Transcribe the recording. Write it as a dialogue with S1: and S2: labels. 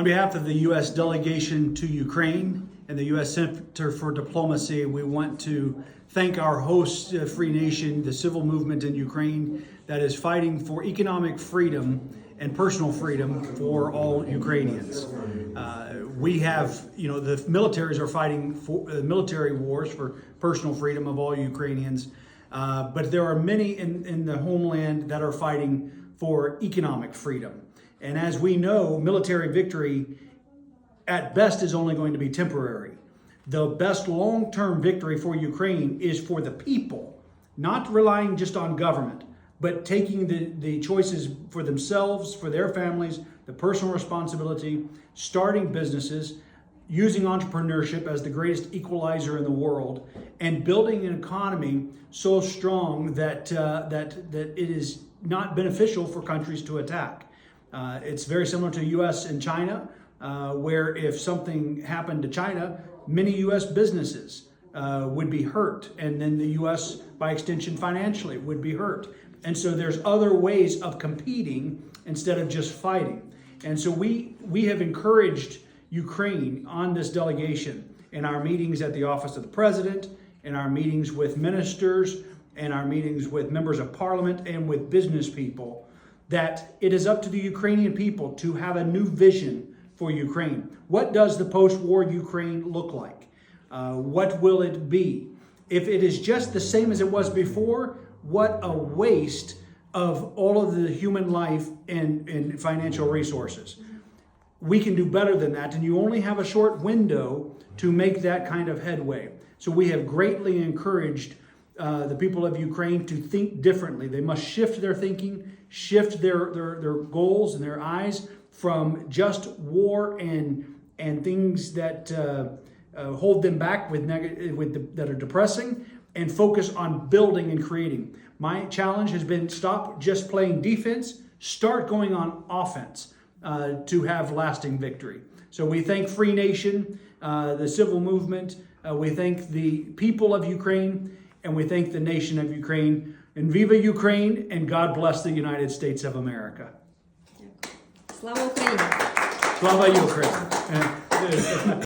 S1: On behalf of the U.S. delegation to Ukraine and the U.S. Center for Diplomacy, we want to thank our host free nation, the civil movement in Ukraine that is fighting for economic freedom and personal freedom for all Ukrainians. We have, the militaries are fighting for military wars for personal freedom of all Ukrainians, but there are many in the homeland that are fighting for economic freedom. And as we know, military victory at best is only going to be temporary. The best long-term victory for Ukraine is for the people, not relying just on government, but taking the choices for themselves, for their families, the personal responsibility, starting businesses, using entrepreneurship as the greatest equalizer in the world, and building an economy so strong that it is not beneficial for countries to attack. It's very similar to U.S. and China, where if something happened to China, many U.S. businesses would be hurt, and then the U.S., by extension financially, would be hurt. And so there's other ways of competing instead of just fighting. And so we have encouraged Ukraine on this delegation in our meetings at the office of the president, in our meetings with ministers, and our meetings with members of parliament and with business people, that it is up to the Ukrainian people to have a new vision for Ukraine. What does the post-war Ukraine look like? What will it be? If it is just the same as it was before, what a waste of all of the human life and financial resources. We can do better than that, and you only have a short window to make that kind of headway. So we have greatly encouraged the people of Ukraine to think differently. They must shift their thinking, shift their goals and their eyes from just war and things that hold them back that are depressing, and focus on building and creating. My challenge has been stop just playing defense, start going on offense to have lasting victory. So we thank Free Nation, the civil movement, we thank the people of Ukraine, and we thank the nation of Ukraine. And Viva Ukraine, and God bless the United States of America.
S2: Слава Україні!
S1: Слава Ukraine!